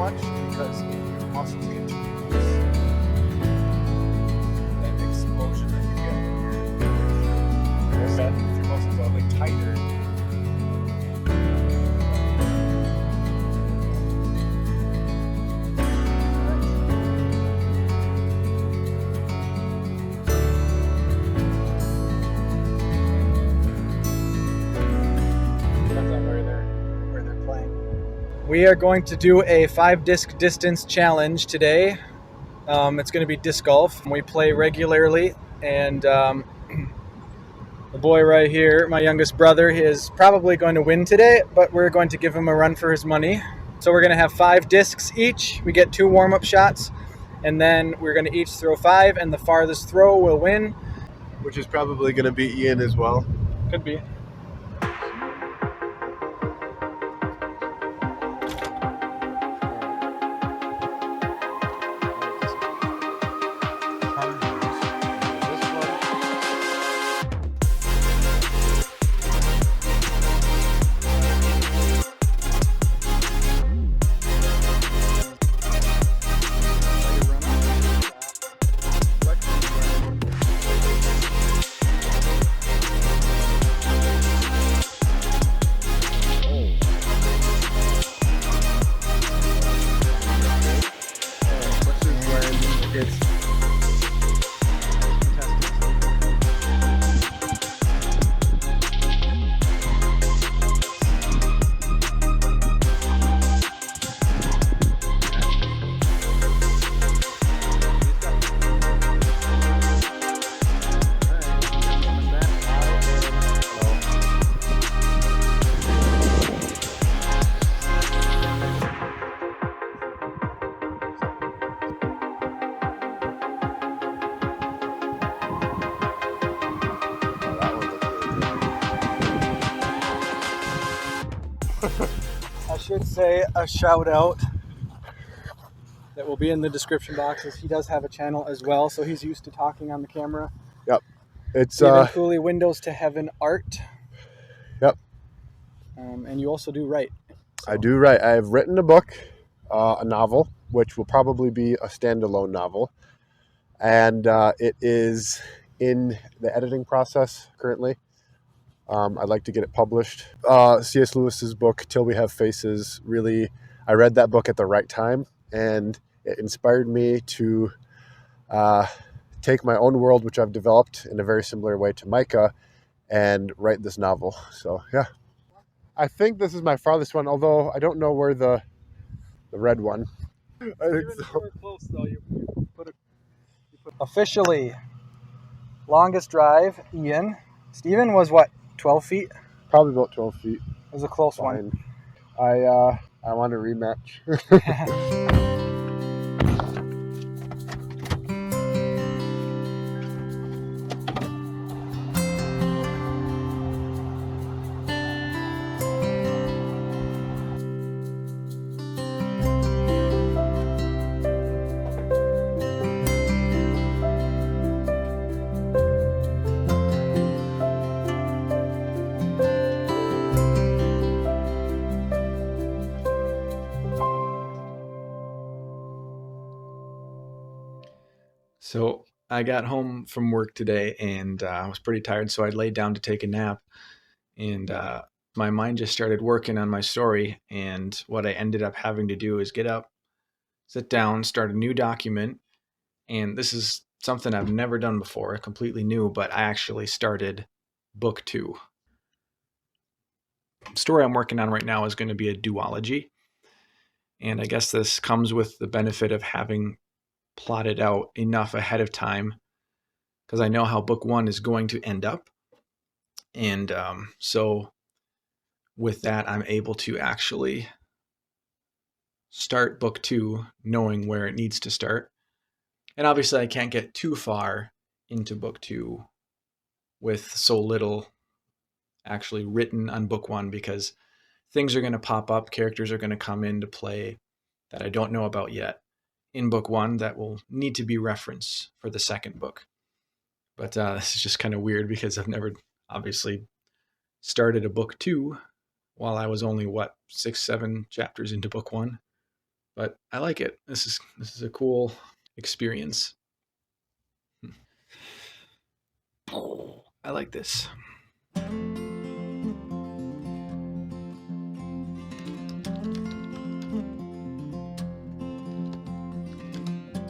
much because your muscles get to use that explosion that you get when you're if your muscles are like tighter. We are going to do a 5-disc distance challenge today. It's going to be disc golf. We play regularly, and the boy right here, my youngest brother, he is probably going to win today, but we're going to give him a run for his money. So we're going to have 5 discs each. We get 2 warm-up shots, and then we're going to each throw 5, and the farthest throw will win. Which is probably going to be Ian as well. Could be. I should say a shout out that will be in the description boxes. He does have a channel as well, so he's used to talking on the camera. Yep. It's Stephen Cooley, Windows to Heaven Art. Yep. And you also do write. So. I do write. I've written a book, a novel, which will probably be a standalone novel. And it is in the editing process currently. I'd like to get it published. C.S. Lewis's book, Till We Have Faces, really, I read that book at the right time, and it inspired me to take my own world, which I've developed in a very similar way to Micah, and write this novel. So, yeah. I think this is my farthest one, although I don't know where the red one. I think so. Close, though. Officially, longest drive, Ian. Stephen was what, 12 feet? Probably about 12 feet. It was a close one. I want a rematch. So I got home from work today and I was pretty tired, so I laid down to take a nap. And my mind just started working on my story. And what I ended up having to do is get up, sit down, start a new document. And this is something I've never done before, completely new, but I actually started book 2. The story I'm working on right now is going to be a duology. And I guess this comes with the benefit of having plotted out enough ahead of time because I know how book 1 is going to end up. And so with that, I'm able to actually start book 2 knowing where it needs to start. And obviously I can't get too far into book 2 with so little actually written on book 1 because things are going to pop up, characters are going to come into play that I don't know about yet in book 1 that will need to be referenced for the second book. But this is just kind of weird because I've never obviously started a book 2 while I was only, 6-7 chapters into book 1. but I like it. This is a cool experience. I like this.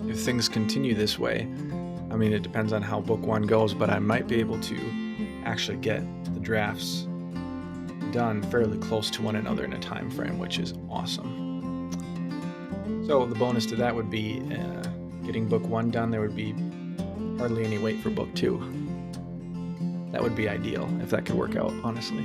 If things continue this way, I mean, it depends on how book one goes, but I might be able to actually get the drafts done fairly close to one another in a time frame, which is awesome. So the bonus to that would be getting book one done. There would be hardly any wait for book two. That would be ideal if that could work out, honestly.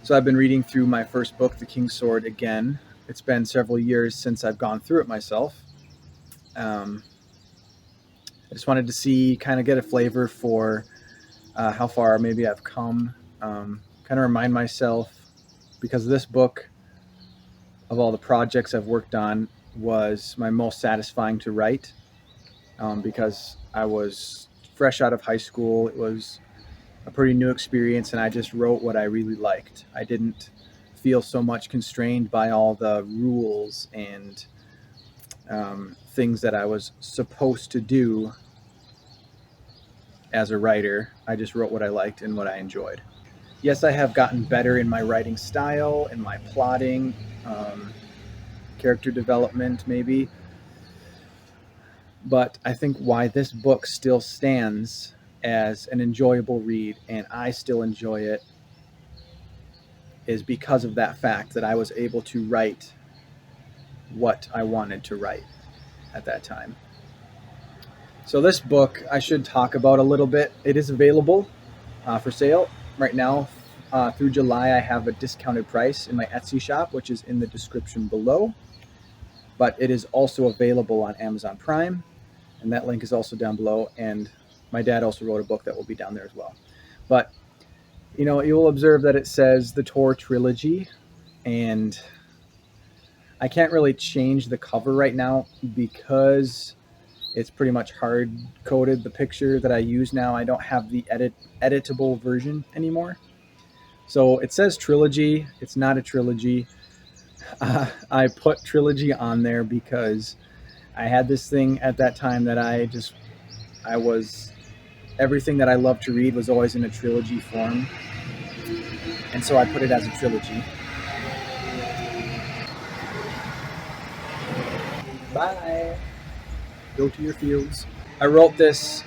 So I've been reading through my first book, The King's Sword, again. It's been several years since I've gone through it myself. I just wanted to see, kind of get a flavor for how far maybe I've come. Kind of remind myself, because this book, of all the projects I've worked on, was my most satisfying to write, because I was fresh out of high school. It was a pretty new experience, and I just wrote what I really liked. I didn't feel so much constrained by all the rules and things that I was supposed to do as a writer. I just wrote what I liked and what I enjoyed. Yes, I have gotten better in my writing style, in my plotting, character development, maybe. But I think why this book still stands as an enjoyable read, and I still enjoy it, is because of that fact that I was able to write what I wanted to write at that time. So this book I should talk about a little bit. It is available for sale right now. Through July, I have a discounted price in my Etsy shop, which is in the description below. But it is also available on Amazon Prime, and that link is also down below. And my dad also wrote a book that will be down there as well. But you know, you'll observe that it says the Tor Trilogy, and I can't really change the cover right now because it's pretty much hard coded. The picture that I use now, I don't have the editable version anymore. So it says trilogy. It's not a trilogy. I put trilogy on there because I had this thing at that time that I was, everything that I love to read was always in a trilogy form. And so I put it as a trilogy. Bye. Go to your fields. I wrote this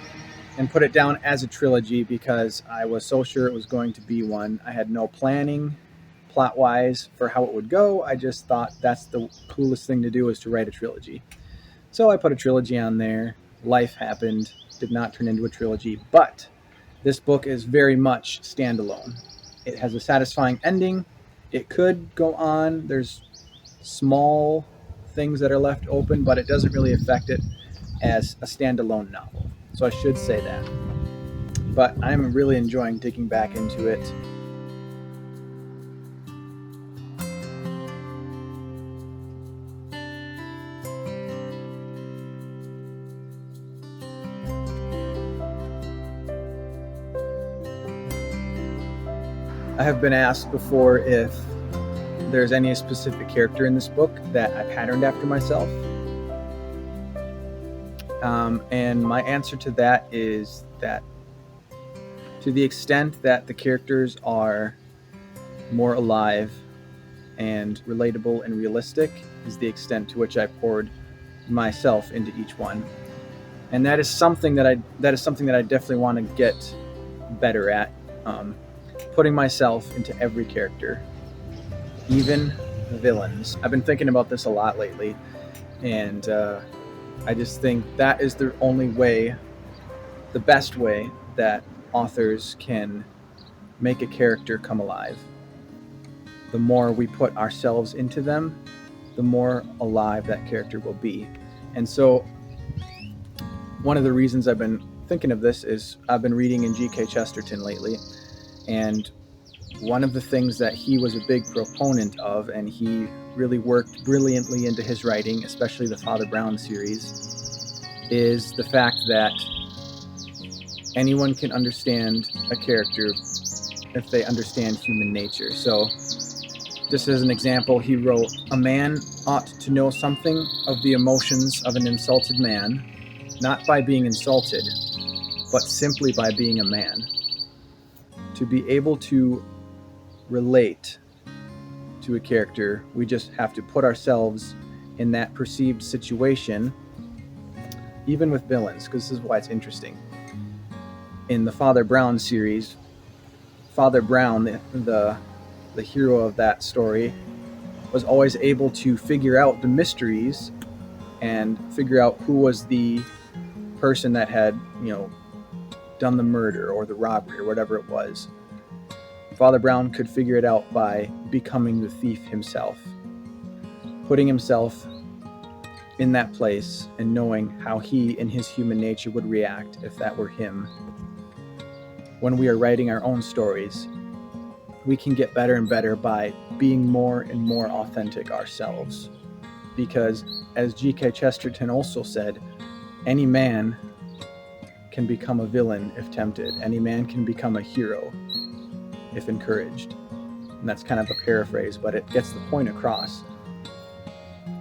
and put it down as a trilogy because I was so sure it was going to be one. I had no planning plot-wise for how it would go. I just thought that's the coolest thing to do, is to write a trilogy. So I put a trilogy on there. Life happened, did not turn into a trilogy, but this book is very much standalone. It has a satisfying ending. It could go on. There's small things that are left open, but it doesn't really affect it as a standalone novel. So I should say that. but I'm really enjoying digging back into it. I have been asked before if there's any specific character in this book that I patterned after myself. And my answer to that is that to the extent that the characters are more alive and relatable and realistic is the extent to which I poured myself into each one. And that is something that I definitely want to get better at. Putting myself into every character, even villains. I've been thinking about this a lot lately, and I just think that is the only way, the best way that authors can make a character come alive. The more we put ourselves into them, the more alive that character will be. And so one of the reasons I've been thinking of this is I've been reading in G.K. Chesterton lately, and one of the things that he was a big proponent of, and he really worked brilliantly into his writing, especially the Father Brown series, is the fact that anyone can understand a character if they understand human nature. So, just as an example, he wrote, "A man ought to know something of the emotions of an insulted man, not by being insulted, but simply by being a man. To be able to relate to a character, we just have to put ourselves in that perceived situation," even with villains, because this is why it's interesting. In the Father Brown series, Father Brown, the hero of that story, was always able to figure out the mysteries and figure out who was the person that had, done the murder or the robbery or whatever it was. Father Brown could figure it out by becoming the thief himself, putting himself in that place and knowing how he in his human nature would react if that were him. When we are writing our own stories, we can get better and better by being more and more authentic ourselves. Because as G.K. Chesterton also said, any man can become a villain if tempted. Any man can become a hero if encouraged. And that's kind of a paraphrase, but it gets the point across.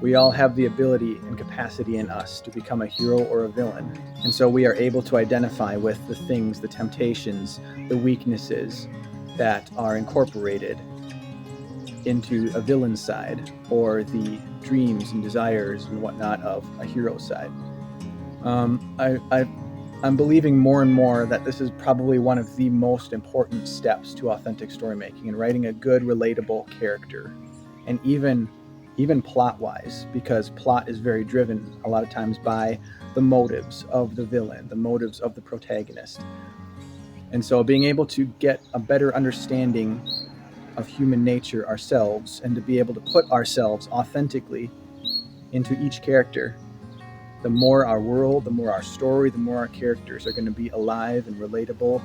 We all have the ability and capacity in us to become a hero or a villain. And so we are able to identify with the things, the temptations, the weaknesses that are incorporated into a villain's side, or the dreams and desires and whatnot of a hero's side. I'm believing more and more that this is probably one of the most important steps to authentic story making, and writing a good, relatable character. And even plot-wise, because plot is very driven a lot of times by the motives of the villain, the motives of the protagonist. And so being able to get a better understanding of human nature ourselves, and to be able to put ourselves authentically into each character, the more our world, the more our story, the more our characters are going to be alive and relatable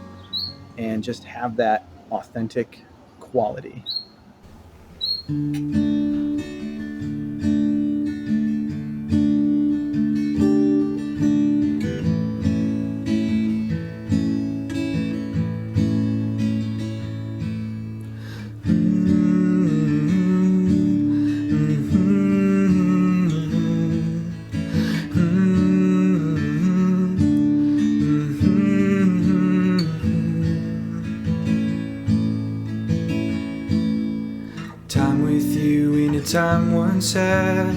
and just have that authentic quality. Time with you in a time once had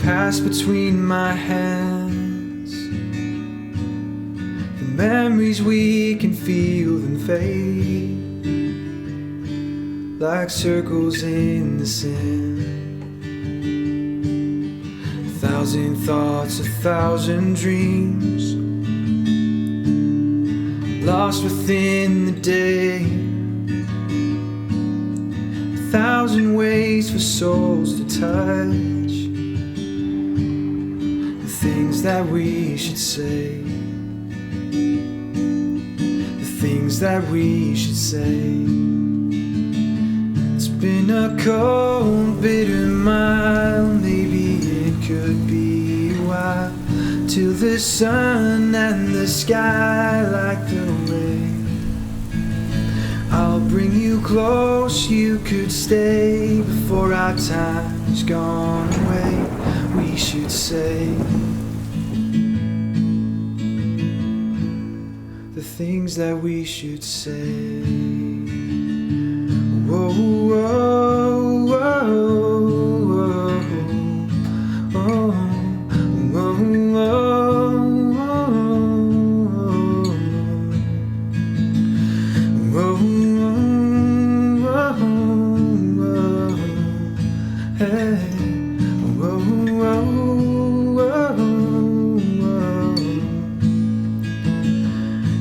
passed between my hands. The memories we can feel them fade like circles in the sand. 1,000 thoughts, 1,000 dreams lost within the day. 1,000 ways for souls to touch the things that we should say. things that we should say. It's been a cold, bitter mile, maybe it could be a while, till the sun and the sky light the way. I'll bring you close, you could stay before our time's gone away, we should say. The things that we should say. Whoa, whoa, whoa, whoa, whoa, whoa, whoa, whoa, hey, whoa, whoa, whoa.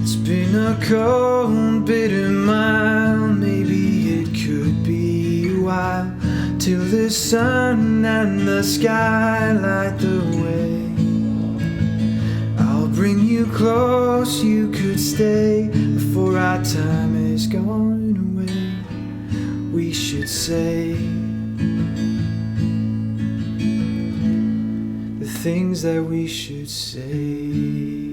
It's been a cold, bitter mile, maybe it could be a while, till the sun and the sky light the way. I'll bring you close, you could stay before our time is gone away, we should say. The things that we should say.